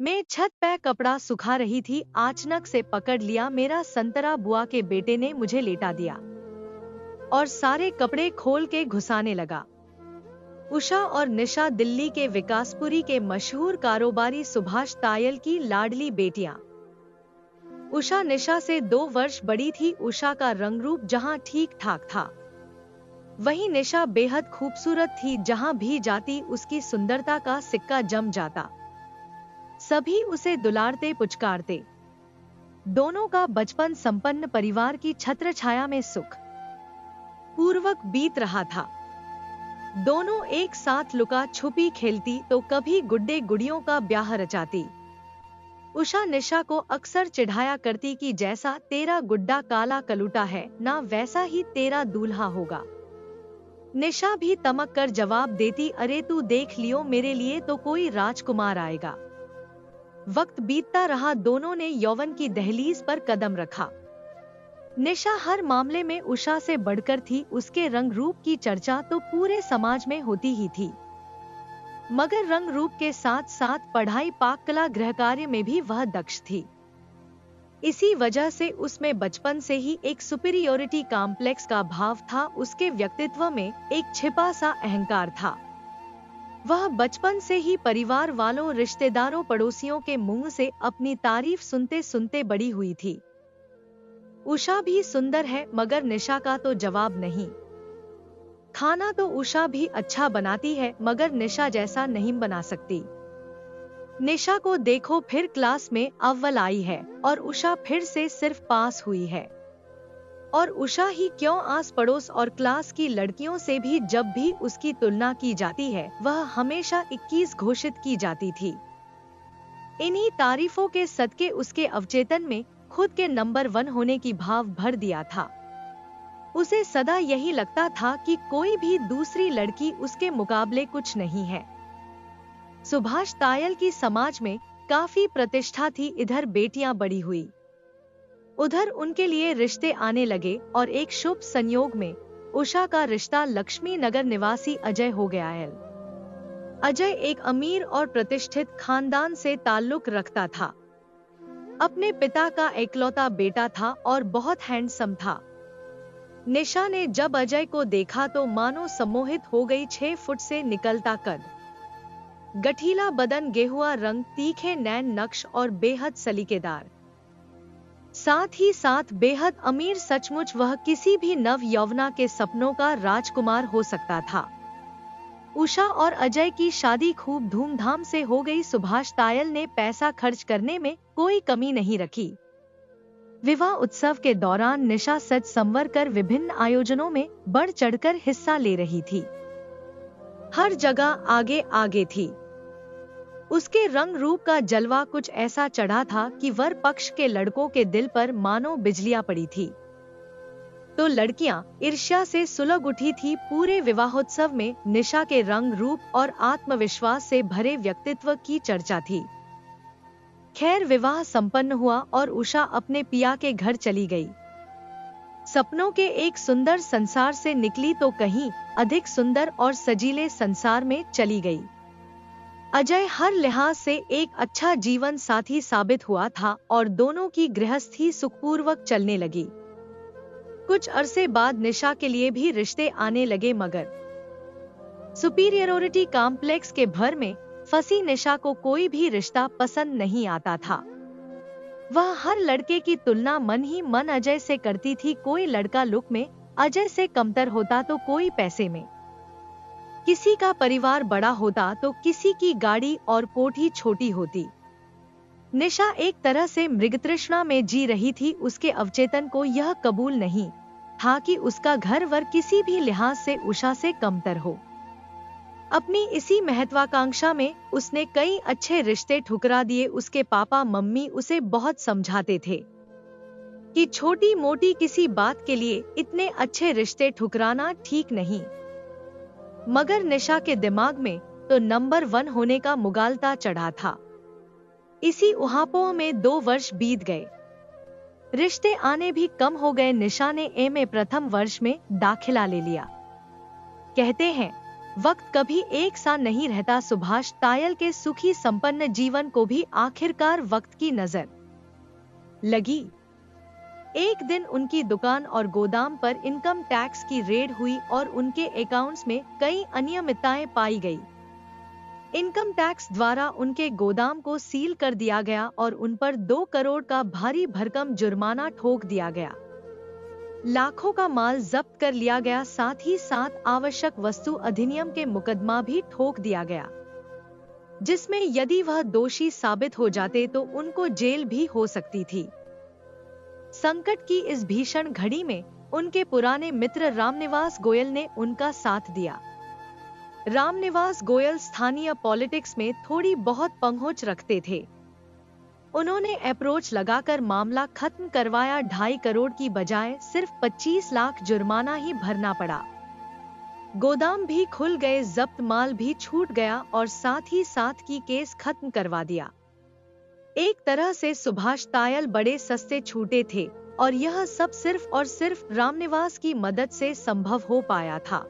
मैं छत पे कपड़ा सुखा रही थी, अचानक से पकड़ लिया मेरा संतरा। बुआ के बेटे ने मुझे लेटा दिया और सारे कपड़े खोल के घुसाने लगा। उषा और निशा दिल्ली के विकासपुरी के मशहूर कारोबारी सुभाष तायल की लाडली बेटियां। उषा निशा से 2 वर्ष बड़ी थी। उषा का रंग रूप जहां ठीक ठाक था, वहीं निशा बेहद खूबसूरत थी। जहां भी जाती उसकी सुंदरता का सिक्का जम जाता। सभी उसे दुलारते पुचकारते। दोनों का बचपन संपन्न परिवार की छत्र छाया में सुख पूर्वक बीत रहा था। दोनों एक साथ लुका छुपी खेलती तो कभी गुड्डे गुड़ियों का ब्याह रचाती। उषा निशा को अक्सर चिढ़ाया करती कि जैसा तेरा गुड्डा काला कलूटा है ना, वैसा ही तेरा दूल्हा होगा। निशा भी तमक कर जवाब देती, अरे तू देख लियो, मेरे लिए तो कोई राजकुमार आएगा। वक्त बीतता रहा, दोनों ने यौवन की दहलीज पर कदम रखा। निशा हर मामले में उषा से बढ़कर थी। उसके रंग रूप की चर्चा तो पूरे समाज में होती ही थी, मगर रंग रूप के साथ साथ पढ़ाई, पाककला, गृहकार्य में भी वह दक्ष थी। इसी वजह से उसमें बचपन से ही एक सुपीरियोरिटी कॉम्प्लेक्स का भाव था। उसके व्यक्तित्व में एक छिपा सा अहंकार था। वह बचपन से ही परिवार वालों, रिश्तेदारों, पड़ोसियों के मुंह से अपनी तारीफ सुनते सुनते बड़ी हुई थी। उषा भी सुंदर है, मगर निशा का तो जवाब नहीं। खाना तो उषा भी अच्छा बनाती है, मगर निशा जैसा नहीं बना सकती। निशा को देखो, फिर क्लास में अव्वल आई है और उषा फिर से सिर्फ पास हुई है। और उषा ही क्यों, आस पड़ोस और क्लास की लड़कियों से भी जब भी उसकी तुलना की जाती है, वह हमेशा 21 घोषित की जाती थी। इन्हीं तारीफों के सदके उसके अवचेतन में खुद के नंबर 1 होने की भाव भर दिया था। उसे सदा यही लगता था कि कोई भी दूसरी लड़की उसके मुकाबले कुछ नहीं है। सुभाष तायल की समाज में काफी प्रतिष्ठा थी। इधर बेटियां बड़ी हुई, उधर उनके लिए रिश्ते आने लगे और एक शुभ संयोग में उषा का रिश्ता लक्ष्मी नगर निवासी अजय हो गया है। अजय एक अमीर और प्रतिष्ठित खानदान से ताल्लुक रखता था। अपने पिता का इकलौता बेटा था और बहुत हैंडसम था। निशा ने जब अजय को देखा तो मानो सम्मोहित हो गई। 6 फुट से निकलता कद, गठीला बदन, गेहुआ रंग, तीखे नैन नक्श और बेहद सलीकेदार, साथ ही साथ बेहद अमीर। सचमुच वह किसी भी नव यौवना के सपनों का राजकुमार हो सकता था। उषा और अजय की शादी खूब धूमधाम से हो गई। सुभाष तायल ने पैसा खर्च करने में कोई कमी नहीं रखी। विवाह उत्सव के दौरान निशा सज संवर कर विभिन्न आयोजनों में बढ़ चढ़कर हिस्सा ले रही थी। हर जगह आगे आगे थी। उसके रंग रूप का जलवा कुछ ऐसा चढ़ा था कि वर पक्ष के लड़कों के दिल पर मानो बिजलियां पड़ी थी, तो लड़कियां ईर्ष्या से सुलग उठी थी। पूरे विवाहोत्सव में निशा के रंग रूप और आत्मविश्वास से भरे व्यक्तित्व की चर्चा थी। खैर, विवाह संपन्न हुआ और उषा अपने पिया के घर चली गई। सपनों के एक सुंदर संसार से निकली तो कहीं अधिक सुंदर और सजीले संसार में चली गई। अजय हर लिहाज से एक अच्छा जीवन साथी साबित हुआ था और दोनों की गृहस्थी सुखपूर्वक चलने लगी। कुछ अरसे बाद निशा के लिए भी रिश्ते आने लगे, मगर सुपीरियरिटी कॉम्प्लेक्स के भर में फंसी निशा को कोई भी रिश्ता पसंद नहीं आता था। वह हर लड़के की तुलना मन ही मन अजय से करती थी। कोई लड़का लुक में अजय से कमतर होता तो कोई पैसे में, किसी का परिवार बड़ा होता तो किसी की गाड़ी और कोठी छोटी होती। निशा एक तरह से मृगतृष्णा में जी रही थी। उसके अवचेतन को यह कबूल नहीं था कि उसका घर वर किसी भी लिहाज से उषा से कमतर हो। अपनी इसी महत्वाकांक्षा में उसने कई अच्छे रिश्ते ठुकरा दिए। उसके पापा मम्मी उसे बहुत समझाते थे कि छोटी मोटी किसी बात के लिए इतने अच्छे रिश्ते ठुकराना ठीक नहीं, मगर निशा के दिमाग में तो नंबर 1 होने का मुगालता चढ़ा था। इसी उहापों में 2 वर्ष बीत गए, रिश्ते आने भी कम हो गए। निशा ने एमए प्रथम वर्ष में दाखिला ले लिया। कहते हैं वक्त कभी एक सा नहीं रहता। सुभाष तायल के सुखी संपन्न जीवन को भी आखिरकार वक्त की नजर लगी। एक दिन उनकी दुकान और गोदाम पर इनकम टैक्स की रेड हुई और उनके अकाउंट्स में कई अनियमितताएं पाई गई। इनकम टैक्स द्वारा उनके गोदाम को सील कर दिया गया और उन पर 2 करोड़ का भारी भरकम जुर्माना ठोक दिया गया। लाखों का माल जब्त कर लिया गया, साथ ही साथ आवश्यक वस्तु अधिनियम के मुकदमा भी ठोक दिया गया, जिसमें यदि वह दोषी साबित हो जाते तो उनको जेल भी हो सकती थी। संकट की इस भीषण घड़ी में उनके पुराने मित्र रामनिवास गोयल ने उनका साथ दिया। रामनिवास गोयल स्थानीय पॉलिटिक्स में थोड़ी बहुत पहुंच रखते थे। उन्होंने अप्रोच लगाकर मामला खत्म करवाया। 2.5 करोड़ की बजाय सिर्फ 25 लाख जुर्माना ही भरना पड़ा। गोदाम भी खुल गए, जब्त माल भी छूट गया और साथ ही साथ की केस खत्म करवा दिया। एक तरह से सुभाष तायल बड़े सस्ते छूटे थे और यह सब सिर्फ और सिर्फ रामनिवास की मदद से संभव हो पाया था।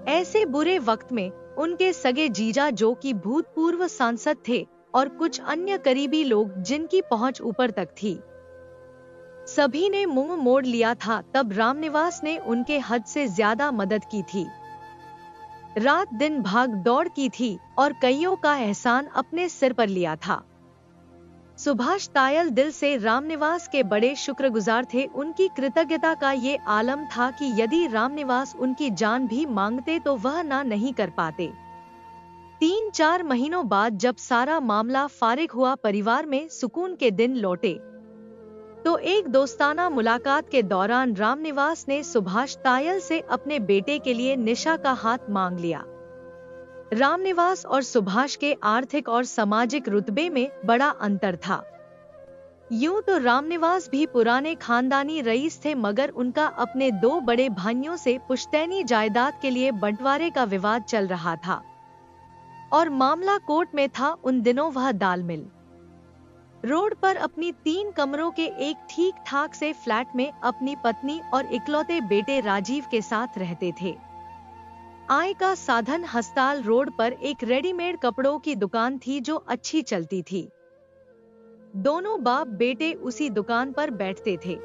ऐसे बुरे वक्त में उनके सगे जीजा, जो कि भूतपूर्व सांसद थे, और कुछ अन्य करीबी लोग जिनकी पहुंच ऊपर तक थी, सभी ने मुंह मोड़ लिया था। तब रामनिवास ने उनके हद से ज्यादा मदद की थी, रात दिन भाग दौड़ की थी और कईयों का एहसान अपने सिर पर लिया था। सुभाष तायल दिल से रामनिवास के बड़े शुक्रगुजार थे। उनकी कृतज्ञता का ये आलम था कि यदि रामनिवास उनकी जान भी मांगते तो वह ना नहीं कर पाते। 3-4 महीनों बाद जब सारा मामला फारिग हुआ, परिवार में सुकून के दिन लौटे, तो एक दोस्ताना मुलाकात के दौरान रामनिवास ने सुभाष तायल से अपने बेटे के लिए निशा का हाथ मांग लिया। रामनिवास और सुभाष के आर्थिक और सामाजिक रुतबे में बड़ा अंतर था। यूं तो रामनिवास भी पुराने खानदानी रईस थे, मगर उनका अपने 2 बड़े भाइयों से पुश्तैनी जायदाद के लिए बंटवारे का विवाद चल रहा था और मामला कोर्ट में था। उन दिनों वह दाल मिल रोड पर अपनी 3 कमरों के एक ठीक ठाक से फ्लैट में अपनी पत्नी और इकलौते बेटे राजीव के साथ रहते थे। आय का साधन हस्ताल रोड पर एक रेडीमेड कपड़ों की दुकान थी जो अच्छी चलती थी। दोनों बाप बेटे उसी दुकान पर बैठते थे।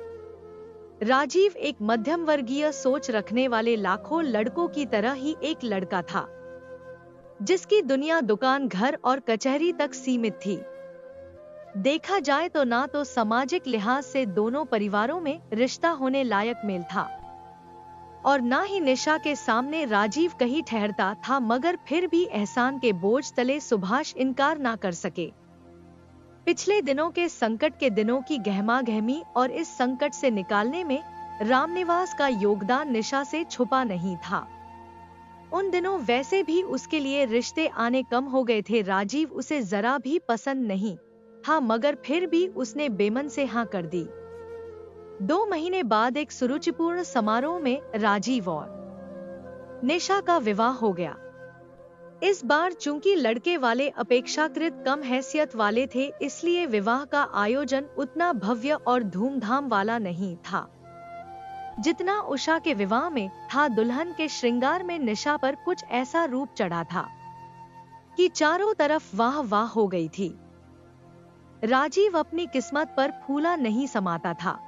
राजीव एक मध्यम वर्गीय सोच रखने वाले लाखों लड़कों की तरह ही एक लड़का था, जिसकी दुनिया दुकान, घर और कचहरी तक सीमित थी। देखा जाए तो ना तो सामाजिक लिहाज से दोनों परिवारों में रिश्ता होने लायक मेल था और ना ही निशा के सामने राजीव कहीं ठहरता था, मगर फिर भी एहसान के बोझ तले सुभाष इनकार ना कर सके। पिछले दिनों के संकट के दिनों की गहमा गहमी और इस संकट से निकालने में रामनिवास का योगदान निशा से छुपा नहीं था। उन दिनों वैसे भी उसके लिए रिश्ते आने कम हो गए थे। राजीव उसे जरा भी पसंद नहीं था, मगर फिर भी उसने बेमन से हाँ कर दी। 2 महीने बाद एक सुरुचिपूर्ण समारोह में राजीव और निशा का विवाह हो गया। इस बार चूंकि लड़के वाले अपेक्षाकृत कम हैसियत वाले थे, इसलिए विवाह का आयोजन उतना भव्य और धूमधाम वाला नहीं था जितना उषा के विवाह में था। दुल्हन के श्रृंगार में निशा पर कुछ ऐसा रूप चढ़ा था कि चारों तरफ वाह वाह हो गई थी। राजीव अपनी किस्मत पर फूला नहीं समाता था।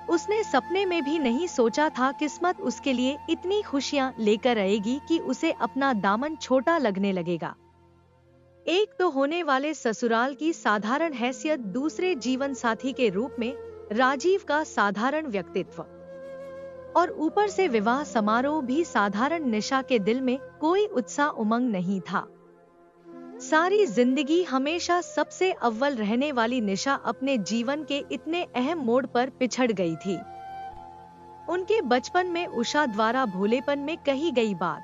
उसने सपने में भी नहीं सोचा था किस्मत उसके लिए इतनी खुशियां लेकर आएगी कि उसे अपना दामन छोटा लगने लगेगा। एक तो होने वाले ससुराल की साधारण हैसियत, दूसरे जीवन साथी के रूप में राजीव का साधारण व्यक्तित्व और ऊपर से विवाह समारोह भी साधारण। निशा के दिल में कोई उत्साह उमंग नहीं था। सारी जिंदगी हमेशा सबसे अव्वल रहने वाली निशा अपने जीवन के इतने अहम मोड़ पर पिछड़ गई थी। उनके बचपन में उषा द्वारा भोलेपन में कही गई बात,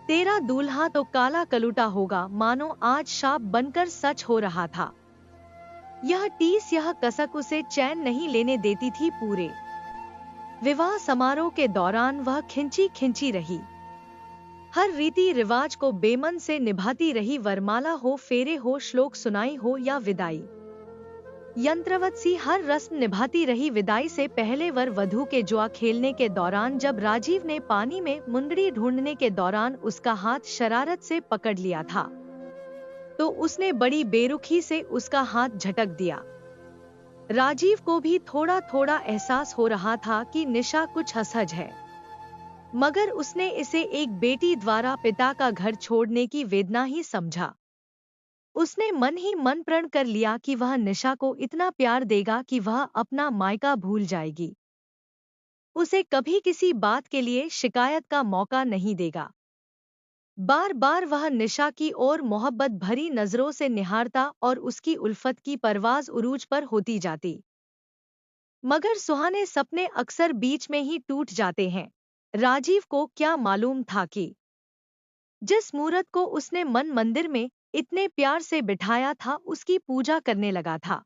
तेरा दूल्हा तो काला कलूटा होगा, मानो आज शाप बनकर सच हो रहा था। यह टीस, यह कसक उसे चैन नहीं लेने देती थी। पूरे विवाह समारोह के दौरान वह खिंची खिंची रही, हर रीति रिवाज को बेमन से निभाती रही। वरमाला हो, फेरे हो, श्लोक सुनाई हो या विदाई, यंत्रवत सी हर रस्म निभाती रही। विदाई से पहले वर वधू के जुआ खेलने के दौरान जब राजीव ने पानी में मुंदड़ी ढूंढने के दौरान उसका हाथ शरारत से पकड़ लिया था, तो उसने बड़ी बेरुखी से उसका हाथ झटक दिया। राजीव को भी थोड़ा थोड़ा एहसास हो रहा था कि निशा कुछ असहज है, मगर उसने इसे एक बेटी द्वारा पिता का घर छोड़ने की वेदना ही समझा। उसने मन ही मन प्रण कर लिया कि वह निशा को इतना प्यार देगा कि वह अपना मायका भूल जाएगी, उसे कभी किसी बात के लिए शिकायत का मौका नहीं देगा। बार बार वह निशा की ओर मोहब्बत भरी नजरों से निहारता और उसकी उल्फत की परवाज उरूज पर होती जाती। मगर सुहाने सपने अक्सर बीच में ही टूट जाते हैं। राजीव को क्या मालूम था कि जिस मूरत को उसने मन मंदिर में इतने प्यार से बिठाया था, उसकी पूजा करने लगा था।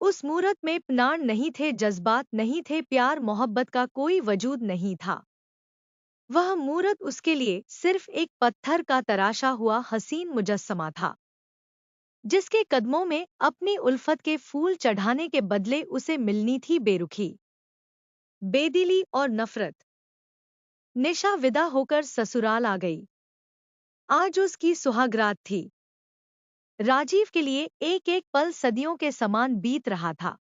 उस मूरत में प्राण नहीं थे, जज्बात नहीं थे, प्यार मोहब्बत का कोई वजूद नहीं था। वह मूरत उसके लिए सिर्फ एक पत्थर का तराशा हुआ हसीन मुजस्समा था, जिसके कदमों में अपनी उल्फत के फूल चढ़ाने के बदले उसे मिलनी थी बेरुखी, बेदिली और नफरत। निशा विदा होकर ससुराल आ गई। आज उसकी सुहागरात थी। राजीव के लिए एक एक पल सदियों के समान बीत रहा था।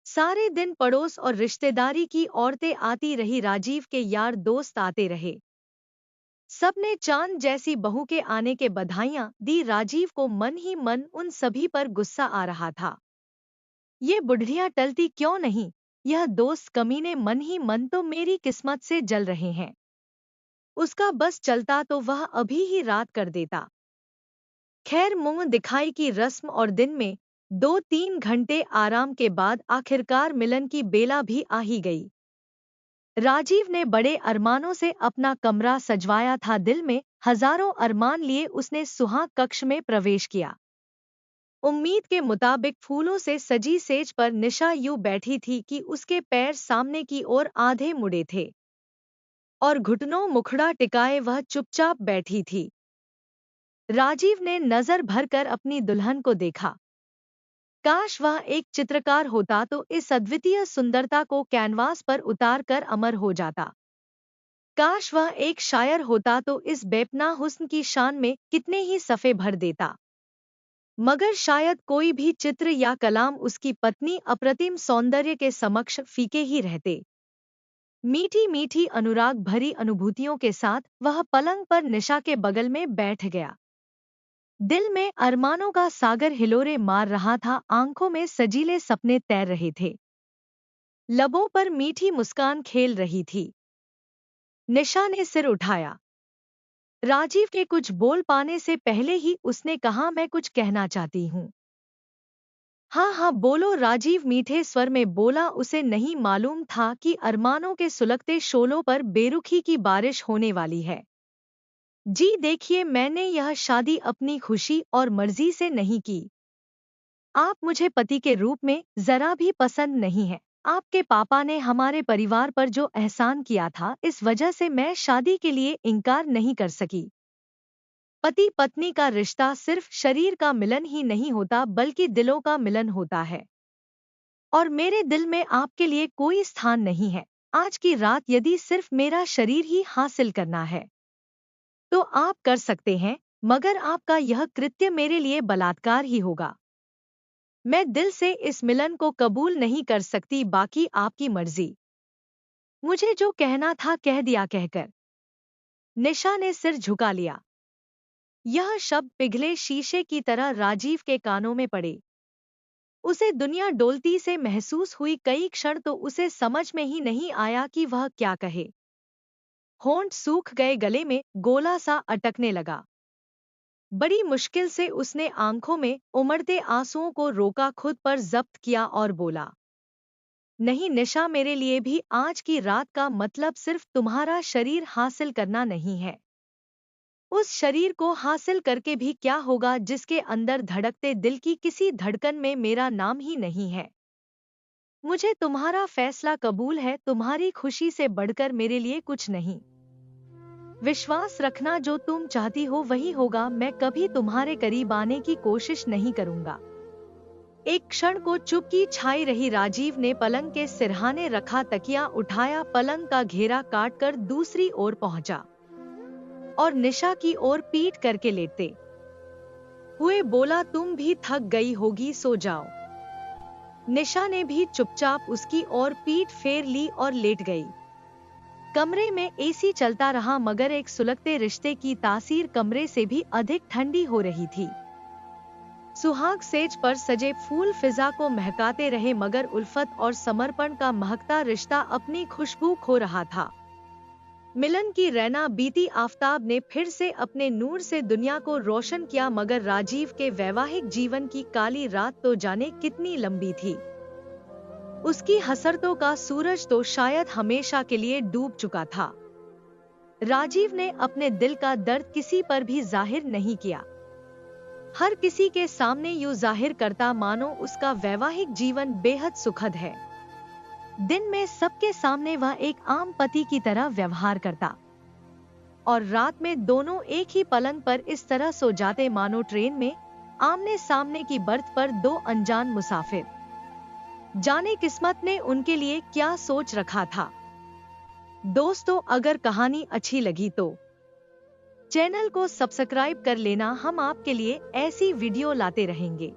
सारे दिन पड़ोस और रिश्तेदारी की औरतें आती रही, राजीव के यार दोस्त आते रहे। सबने चांद जैसी बहू के आने के बधाइयां दी। राजीव को मन ही मन उन सभी पर गुस्सा आ रहा था। ये बुढ़िया टलती क्यों नहीं, यह दोस्त कमीने मन ही मन तो मेरी किस्मत से जल रहे हैं। उसका बस चलता तो वह अभी ही रात कर देता। खैर, मुंह दिखाई की रस्म और दिन में 2-3 घंटे आराम के बाद आखिरकार मिलन की बेला भी आ ही गई। राजीव ने बड़े अरमानों से अपना कमरा सजवाया था। दिल में हजारों अरमान लिए उसने सुहाग कक्ष में प्रवेश किया। उम्मीद के मुताबिक फूलों से सजी सेज पर निशा यूं बैठी थी कि उसके पैर सामने की ओर आधे मुड़े थे और घुटनों मुखड़ा टिकाए वह चुपचाप बैठी थी। राजीव ने नजर भरकर अपनी दुल्हन को देखा। काश वह एक चित्रकार होता तो इस अद्वितीय सुंदरता को कैनवास पर उतार कर अमर हो जाता। काश वह एक शायर होता तो इस बेपनाह हुस्न की शान में कितने ही सफ़े भर देता। मगर शायद कोई भी चित्र या कलाम उसकी पत्नी अप्रतिम सौंदर्य के समक्ष फीके ही रहते। मीठी मीठी अनुराग भरी अनुभूतियों के साथ वह पलंग पर निशा के बगल में बैठ गया। दिल में अरमानों का सागर हिलोरे मार रहा था, आंखों में सजीले सपने तैर रहे थे, लबों पर मीठी मुस्कान खेल रही थी। निशा ने सिर उठाया। राजीव के कुछ बोल पाने से पहले ही उसने कहा, मैं कुछ कहना चाहती हूँ। हाँ हाँ बोलो, राजीव मीठे स्वर में बोला। उसे नहीं मालूम था कि अरमानों के सुलगते शोलों पर बेरुखी की बारिश होने वाली है। जी देखिए, मैंने यह शादी अपनी खुशी और मर्जी से नहीं की। आप मुझे पति के रूप में जरा भी पसंद नहीं है। आपके पापा ने हमारे परिवार पर जो एहसान किया था, इस वजह से मैं शादी के लिए इनकार नहीं कर सकी। पति पत्नी का रिश्ता सिर्फ शरीर का मिलन ही नहीं होता, बल्कि दिलों का मिलन होता है। और मेरे दिल में आपके लिए कोई स्थान नहीं है। आज की रात यदि सिर्फ मेरा शरीर ही हासिल करना है तो आप कर सकते हैं, मगर आपका यह कृत्य मेरे लिए बलात्कार ही होगा। मैं दिल से इस मिलन को कबूल नहीं कर सकती, बाकी आपकी मर्जी। मुझे जो कहना था कह दिया कहकर निशा ने सिर झुका लिया। यह शब्द पिघले शीशे की तरह राजीव के कानों में पड़े। उसे दुनिया डोलती से महसूस हुई। कई क्षण तो उसे समझ में ही नहीं आया कि वह क्या कहे। होंठ सूख गए, गले में गोला सा अटकने लगा। बड़ी मुश्किल से उसने आंखों में उमड़ते आंसुओं को रोका, खुद पर जब्त किया और बोला, नहीं निशा, मेरे लिए भी आज की रात का मतलब सिर्फ तुम्हारा शरीर हासिल करना नहीं है। उस शरीर को हासिल करके भी क्या होगा जिसके अंदर धड़कते दिल की किसी धड़कन में मेरा नाम ही नहीं है। मुझे तुम्हारा फैसला कबूल है। तुम्हारी खुशी से बढ़कर मेरे लिए कुछ नहीं। विश्वास रखना, जो तुम चाहती हो वही होगा। मैं कभी तुम्हारे करीब आने की कोशिश नहीं करूंगा। एक क्षण को चुप्पी छाई रही। राजीव ने पलंग के सिरहाने रखा तकिया उठाया, पलंग का घेरा काटकर दूसरी ओर पहुंचा और निशा की ओर पीठ करके लेटते हुए बोला, तुम भी थक गई होगी, सो जाओ। निशा ने भी चुपचाप उसकी ओर पीठ फेर ली और लेट गई। कमरे में एसी चलता रहा, मगर एक सुलगते रिश्ते की तासीर कमरे से भी अधिक ठंडी हो रही थी। सुहाग सेज पर सजे फूल फिजा को महकाते रहे, मगर उल्फत और समर्पण का महकता रिश्ता अपनी खुशबू खो रहा था। मिलन की रैना बीती आफताब ने फिर से अपने नूर से दुनिया को रोशन किया, मगर राजीव के वैवाहिक जीवन की काली रात तो जाने कितनी लंबी थी। उसकी हसरतों का सूरज तो शायद हमेशा के लिए डूब चुका था। राजीव ने अपने दिल का दर्द किसी पर भी जाहिर नहीं किया। हर किसी के सामने यूं जाहिर करता मानो उसका वैवाहिक जीवन बेहद सुखद है। दिन में सबके सामने वह एक आम पति की तरह व्यवहार करता और रात में दोनों एक ही पलंग पर इस तरह सो जाते मानो ट्रेन में आमने सामने की बर्थ पर दो अनजान मुसाफिर। जाने किस्मत ने उनके लिए क्या सोच रखा था। दोस्तों, अगर कहानी अच्छी लगी तो चैनल को सब्सक्राइब कर लेना, हम आपके लिए ऐसी वीडियो लाते रहेंगे।